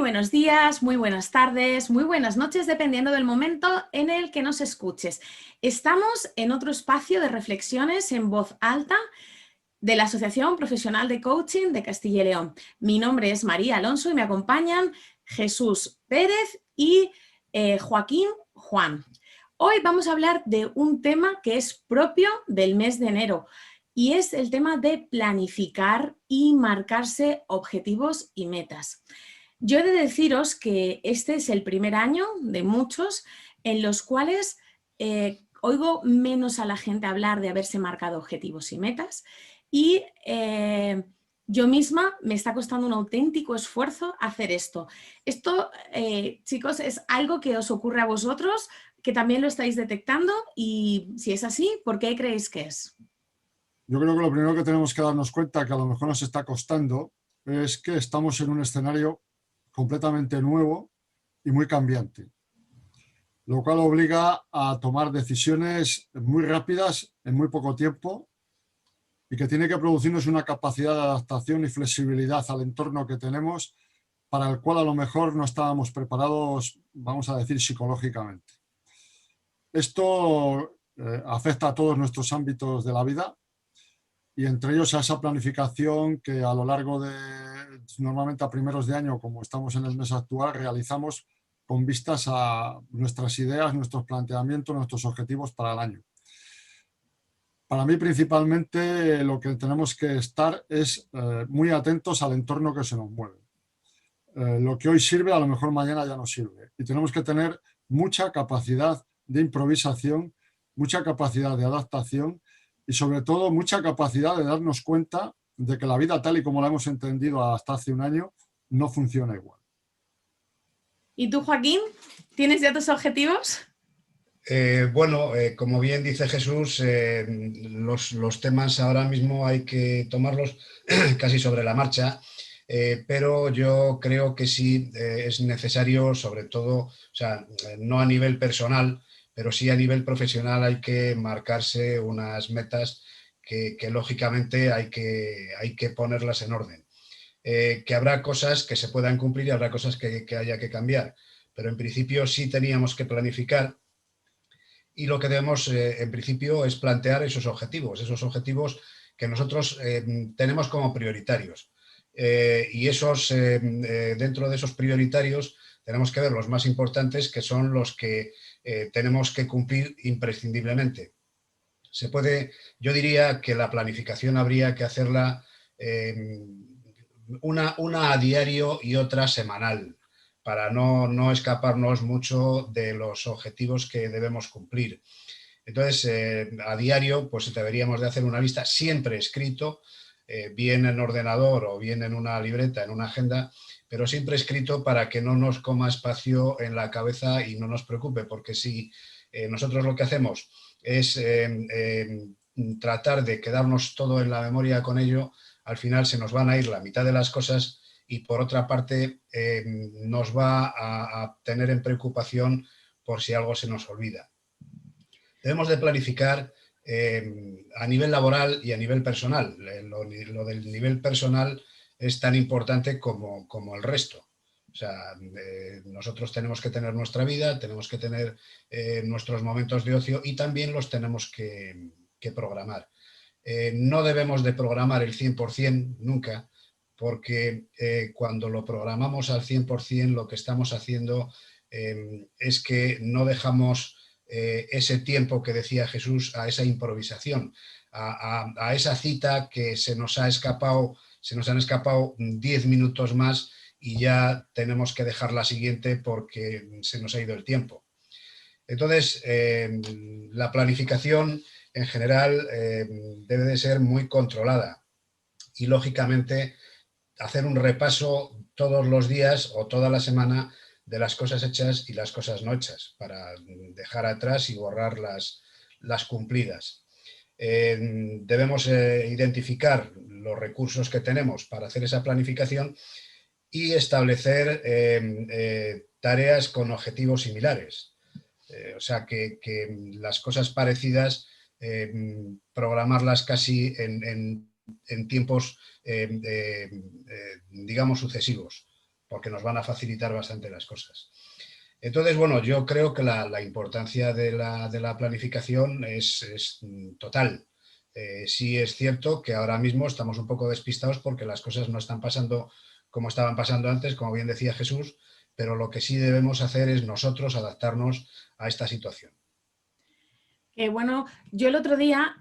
buenos días, muy buenas tardes, muy buenas noches, dependiendo del momento en el que nos escuches. Estamos en otro espacio de reflexiones en voz alta de la Asociación Profesional de Coaching de Castilla y León. Mi nombre es María Alonso y me acompañan Jesús Pérez y Joaquín Juan. Hoy vamos a hablar de un tema que es propio del mes de enero y es el tema de planificar y marcarse objetivos y metas. Yo he de deciros que este es el primer año de muchos en los cuales oigo menos a la gente hablar de haberse marcado objetivos y metas y yo misma me está costando un auténtico esfuerzo hacer esto. Esto, chicos, es algo que os ocurre a vosotros, que también lo estáis detectando y si es así, ¿por qué creéis que es? Yo creo que lo primero que tenemos que darnos cuenta, que a lo mejor nos está costando, es que estamos en un escenario completamente nuevo y muy cambiante, lo cual obliga a tomar decisiones muy rápidas en muy poco tiempo y que tiene que producirnos una capacidad de adaptación y flexibilidad al entorno que tenemos, para el cual a lo mejor no estábamos preparados, vamos a decir, psicológicamente. Esto afecta a todos nuestros ámbitos de la vida, y entre ellos a esa planificación que a lo largo de, normalmente a primeros de año, como estamos en el mes actual, realizamos con vistas a nuestras ideas, nuestros planteamientos, nuestros objetivos para el año. Para mí, principalmente, lo que tenemos que estar es muy atentos al entorno que se nos mueve. Lo que hoy sirve, a lo mejor mañana ya no sirve. Y tenemos que tener mucha capacidad de improvisación, mucha capacidad de adaptación y, sobre todo, mucha capacidad de darnos cuenta de que la vida, tal y como la hemos entendido hasta hace un año, no funciona igual. ¿Y tú, Joaquín? ¿Tienes ya tus objetivos? Como bien dice Jesús, los temas ahora mismo hay que tomarlos casi sobre la marcha, pero yo creo que sí es necesario, sobre todo, o sea, no a nivel personal, pero sí a nivel profesional hay que marcarse unas metas que lógicamente hay que ponerlas en orden. Que habrá cosas que se puedan cumplir y habrá cosas que haya que cambiar, pero en principio sí teníamos que planificar. Y lo que debemos, en principio, es plantear esos objetivos que nosotros tenemos como prioritarios. Y dentro de esos prioritarios tenemos que ver los más importantes, que son los que tenemos que cumplir imprescindiblemente. Yo diría que la planificación habría que hacerla una a diario y otra semanal, para no escaparnos mucho de los objetivos que debemos cumplir. Entonces, a diario, pues deberíamos de hacer una lista siempre escrito, bien en ordenador o bien en una libreta, en una agenda, pero siempre escrito para que no nos coma espacio en la cabeza y no nos preocupe, porque si nosotros lo que hacemos es tratar de quedarnos todo en la memoria con ello, al final se nos van a ir la mitad de las cosas y por otra parte nos va a tener en preocupación por si algo se nos olvida. Debemos de planificar a nivel laboral y a nivel personal. Lo del nivel personal es tan importante como el resto. O sea, nosotros tenemos que tener nuestra vida, tenemos que tener nuestros momentos de ocio y también los tenemos que programar. No debemos de programar el 100% nunca, porque cuando lo programamos al 100% lo que estamos haciendo es que no dejamos ese tiempo que decía Jesús a esa improvisación, a esa cita que se nos han escapado 10 minutos más y ya tenemos que dejar la siguiente porque se nos ha ido el tiempo. Entonces, la planificación en general debe de ser muy controlada y, lógicamente, hacer un repaso todos los días o toda la semana de las cosas hechas y las cosas no hechas, para dejar atrás y borrar las cumplidas. Debemos identificar los recursos que tenemos para hacer esa planificación y establecer tareas con objetivos similares. O sea, que las cosas parecidas, programarlas casi en tiempos, digamos, sucesivos, porque nos van a facilitar bastante las cosas. Entonces, bueno, yo creo que la importancia de la planificación es total. Sí es cierto que ahora mismo estamos un poco despistados porque las cosas no están pasando como estaban pasando antes, como bien decía Jesús, pero lo que sí debemos hacer es nosotros adaptarnos a esta situación. Bueno, yo el otro día,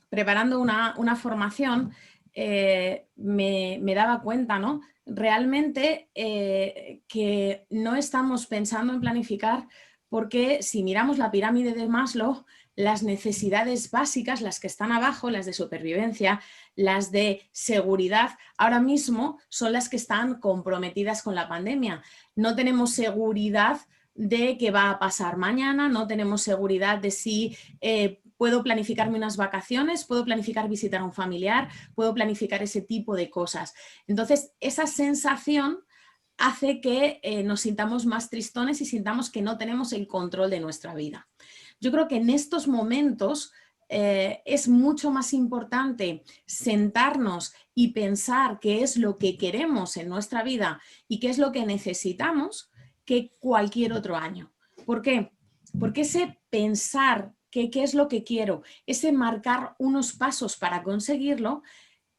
preparando una formación, me daba cuenta, ¿no? Realmente que no estamos pensando en planificar porque si miramos la pirámide de Maslow, las necesidades básicas, las que están abajo, las de supervivencia, las de seguridad, ahora mismo son las que están comprometidas con la pandemia. No tenemos seguridad de qué va a pasar mañana, no tenemos seguridad de si puedo planificarme unas vacaciones, puedo planificar visitar a un familiar, puedo planificar ese tipo de cosas. Entonces, esa sensación hace que nos sintamos más tristones y sintamos que no tenemos el control de nuestra vida. Yo creo que en estos momentos es mucho más importante sentarnos y pensar qué es lo que queremos en nuestra vida y qué es lo que necesitamos que cualquier otro año. ¿Por qué? Porque ese pensar qué es lo que quiero, ese marcar unos pasos para conseguirlo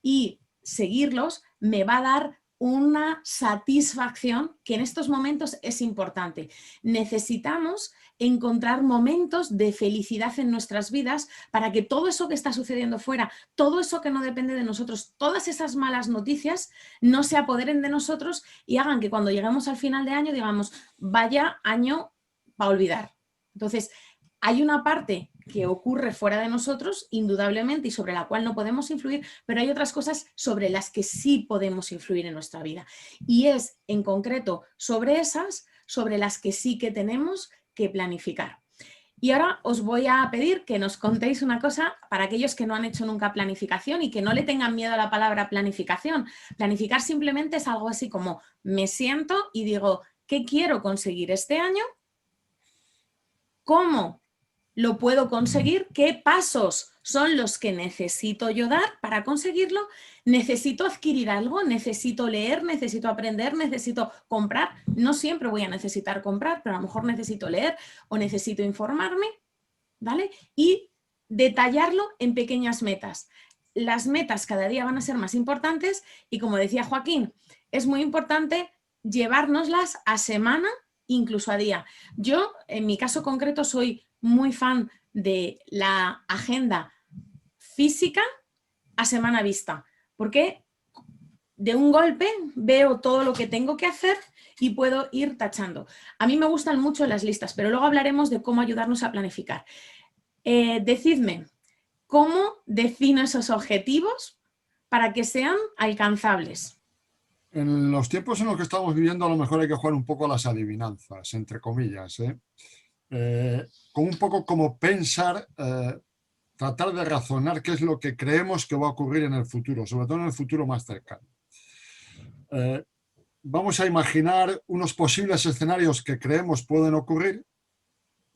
y seguirlos, me va a dar una satisfacción que en estos momentos es importante. Necesitamos encontrar momentos de felicidad en nuestras vidas para que todo eso que está sucediendo fuera, todo eso que no depende de nosotros, todas esas malas noticias no se apoderen de nosotros y hagan que cuando lleguemos al final de año digamos, vaya año para olvidar. Entonces, hay una parte que ocurre fuera de nosotros, indudablemente, y sobre la cual no podemos influir, pero hay otras cosas sobre las que sí podemos influir en nuestra vida. Y es, en concreto, sobre esas, sobre las que sí que tenemos que planificar. Y ahora os voy a pedir que nos contéis una cosa para aquellos que no han hecho nunca planificación y que no le tengan miedo a la palabra planificación. Planificar simplemente es algo así como me siento y digo, ¿qué quiero conseguir este año? ¿Cómo lo puedo conseguir? ¿Qué pasos son los que necesito yo dar para conseguirlo? ¿Necesito adquirir algo? ¿Necesito leer? ¿Necesito aprender? ¿Necesito comprar? No siempre voy a necesitar comprar, pero a lo mejor necesito leer o necesito informarme, ¿vale? Y detallarlo en pequeñas metas. Las metas cada día van a ser más importantes y, como decía Joaquín, es muy importante llevárnoslas a semana, incluso a día. Yo, en mi caso concreto, soy muy fan de la agenda física a semana vista, porque de un golpe veo todo lo que tengo que hacer y puedo ir tachando. A mí me gustan mucho las listas, pero luego hablaremos de cómo ayudarnos a planificar. Decidme, ¿cómo defino esos objetivos para que sean alcanzables? En los tiempos en los que estamos viviendo, a lo mejor hay que jugar un poco a las adivinanzas, entre comillas, con un poco como pensar, tratar de razonar qué es lo que creemos que va a ocurrir en el futuro, sobre todo en el futuro más cercano. Vamos a imaginar unos posibles escenarios que creemos pueden ocurrir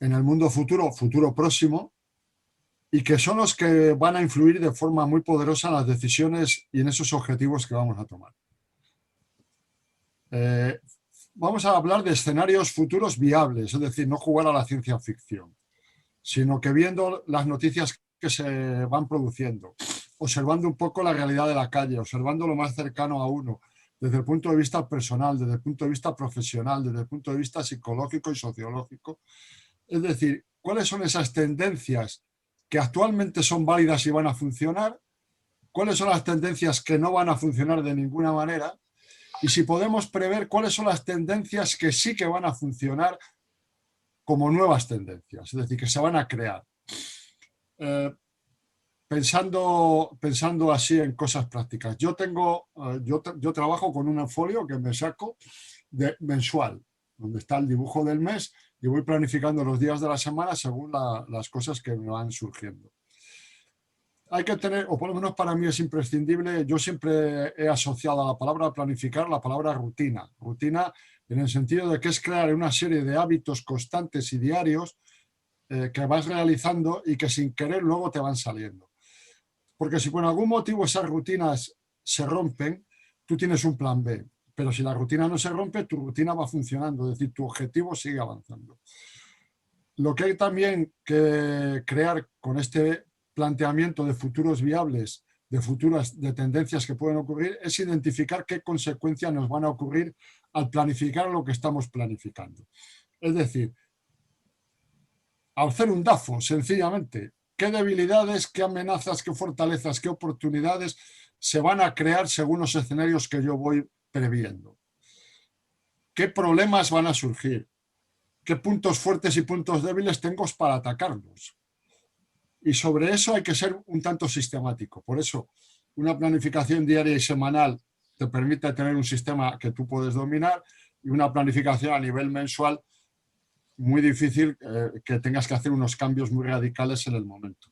en el mundo futuro, futuro próximo, y que son los que van a influir de forma muy poderosa en las decisiones y en esos objetivos que vamos a tomar. Vamos a hablar de escenarios futuros viables, es decir, no jugar a la ciencia ficción, sino que viendo las noticias que se van produciendo, observando un poco la realidad de la calle, observando lo más cercano a uno, desde el punto de vista personal, desde el punto de vista profesional, desde el punto de vista psicológico y sociológico. Es decir, ¿cuáles son esas tendencias que actualmente son válidas y van a funcionar? ¿Cuáles son las tendencias que no van a funcionar de ninguna manera? Y si podemos prever cuáles son las tendencias que sí que van a funcionar como nuevas tendencias, es decir, que se van a crear. Pensando así en cosas prácticas. Yo trabajo con un folio que me saco mensual, donde está el dibujo del mes y voy planificando los días de la semana según las cosas que me van surgiendo. Hay que tener, o por lo menos para mí es imprescindible, yo siempre he asociado a la palabra planificar la palabra rutina. Rutina en el sentido de que es crear una serie de hábitos constantes y diarios que vas realizando y que sin querer luego te van saliendo. Porque si por algún motivo esas rutinas se rompen, tú tienes un plan B. pero si la rutina no se rompe, tu rutina va funcionando, es decir, tu objetivo sigue avanzando. Lo que hay también que crear con este planteamiento de futuros viables, de tendencias que pueden ocurrir, es identificar qué consecuencias nos van a ocurrir al planificar lo que estamos planificando. Es decir, al hacer un DAFO, sencillamente, qué debilidades, qué amenazas, qué fortalezas, qué oportunidades se van a crear según los escenarios que yo voy previendo. ¿Qué problemas van a surgir? ¿Qué puntos fuertes y puntos débiles tengo para atacarlos? Y sobre eso hay que ser un tanto sistemático. Por eso, una planificación diaria y semanal te permite tener un sistema que tú puedes dominar, y una planificación a nivel mensual muy difícil, que tengas que hacer unos cambios muy radicales en el momento.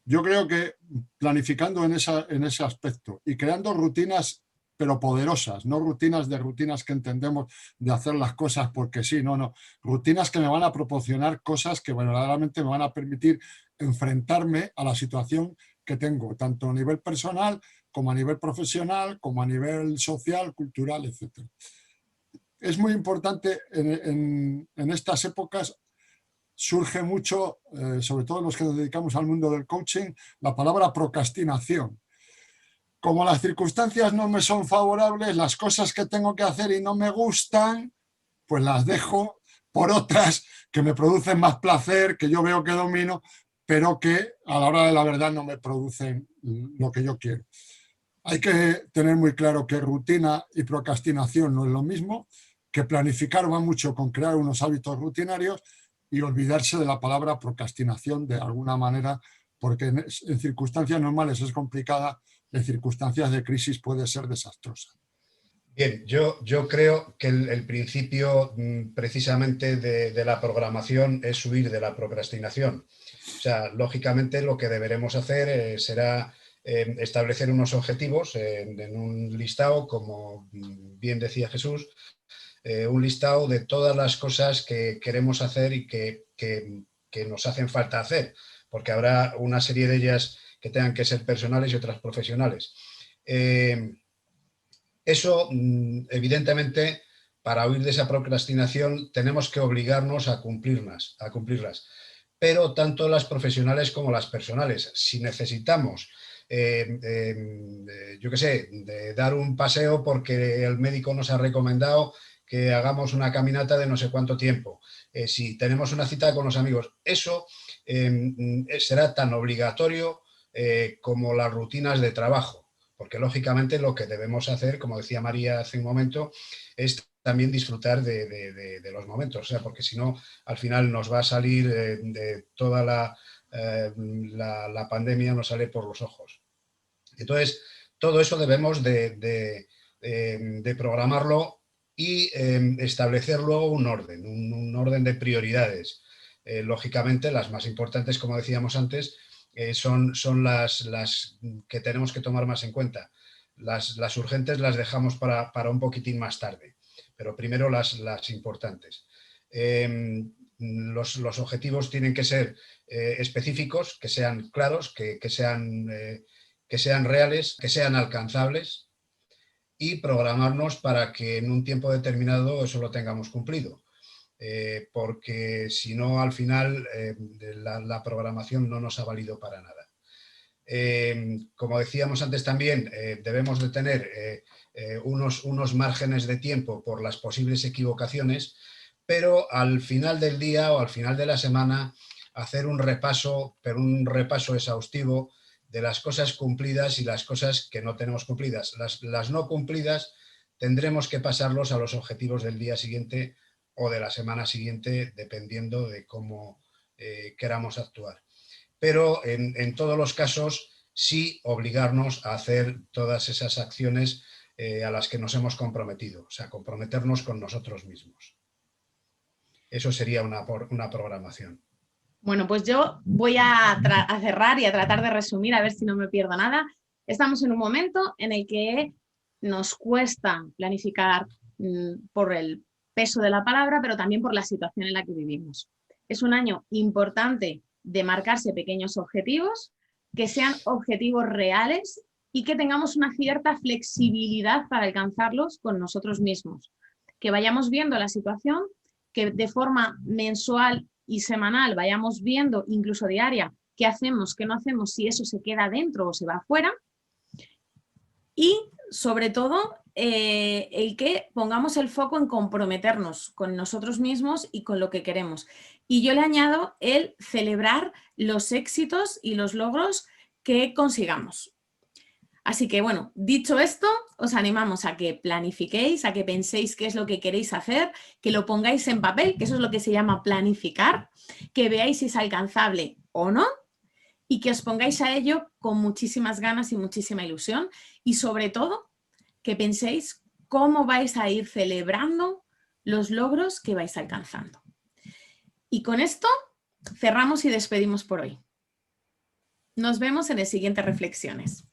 Yo creo que planificando en ese aspecto y creando rutinas, pero poderosas, no rutinas que entendemos de hacer las cosas porque sí, no, rutinas que me van a proporcionar cosas que verdaderamente me van a permitir enfrentarme a la situación que tengo, tanto a nivel personal, como a nivel profesional, como a nivel social, cultural, etc. Es muy importante en estas épocas. Surge mucho, sobre todo los que nos dedicamos al mundo del coaching, la palabra procrastinación. Como las circunstancias no me son favorables, las cosas que tengo que hacer y no me gustan, pues las dejo por otras que me producen más placer, que yo veo que domino, pero que a la hora de la verdad no me producen lo que yo quiero. Hay que tener muy claro que rutina y procrastinación no es lo mismo, que planificar va mucho con crear unos hábitos rutinarios, y olvidarse de la palabra procrastinación de alguna manera, porque en circunstancias normales es complicada, en circunstancias de crisis puede ser desastrosa. Bien, yo creo que el principio precisamente de la programación es huir de la procrastinación. O sea, lógicamente lo que deberemos hacer será establecer unos objetivos en un listado, como bien decía Jesús, un listado de todas las cosas que queremos hacer y que nos hacen falta hacer, porque habrá una serie de ellas que tengan que ser personales y otras profesionales. Eso, evidentemente, para huir de esa procrastinación tenemos que obligarnos a cumplirlas. Pero tanto las profesionales como las personales, si necesitamos, yo qué sé, de dar un paseo porque el médico nos ha recomendado que hagamos una caminata de no sé cuánto tiempo, si tenemos una cita con los amigos, eso será tan obligatorio como las rutinas de trabajo, porque lógicamente lo que debemos hacer, como decía María hace un momento, es también disfrutar de los momentos, o sea, porque si no, al final nos va a salir de toda la pandemia, nos sale por los ojos. Entonces, todo eso debemos de programarlo y establecer luego un orden de prioridades. Lógicamente, las más importantes, como decíamos antes, son las que tenemos que tomar más en cuenta. Las urgentes las dejamos para un poquitín más tarde, pero primero las importantes. Los objetivos tienen que ser específicos, que sean claros, que sean reales, que sean alcanzables, y programarnos para que en un tiempo determinado eso lo tengamos cumplido. Porque si no, al final la programación no nos ha valido para nada. Como decíamos antes también, debemos de tener unos márgenes de tiempo por las posibles equivocaciones, pero al final del día o al final de la semana hacer un repaso, pero un repaso exhaustivo de las cosas cumplidas y las cosas que no tenemos cumplidas. Las no cumplidas tendremos que pasarlos a los objetivos del día siguiente o de la semana siguiente, dependiendo de cómo queramos actuar. Pero en todos los casos sí obligarnos a hacer todas esas acciones a las que nos hemos comprometido, o sea, comprometernos con nosotros mismos. Eso sería una programación. Bueno, pues yo voy a cerrar y a tratar de resumir, a ver si no me pierdo nada. Estamos en un momento en el que nos cuesta planificar por el peso de la palabra, pero también por la situación en la que vivimos. Es un año importante de marcarse pequeños objetivos, que sean objetivos reales y que tengamos una cierta flexibilidad para alcanzarlos con nosotros mismos. Que vayamos viendo la situación, que de forma mensual y semanal vayamos viendo, incluso diaria, qué hacemos, qué no hacemos, si eso se queda dentro o se va afuera. Y sobre todo, el que pongamos el foco en comprometernos con nosotros mismos y con lo que queremos. Y yo le añado el celebrar los éxitos y los logros que consigamos. Así que bueno, dicho esto, os animamos a que planifiquéis, a que penséis qué es lo que queréis hacer, que lo pongáis en papel, que eso es lo que se llama planificar, que veáis si es alcanzable o no, y que os pongáis a ello con muchísimas ganas y muchísima ilusión, y sobre todo que penséis cómo vais a ir celebrando los logros que vais alcanzando. Y con esto cerramos y despedimos por hoy. Nos vemos en las siguientes reflexiones.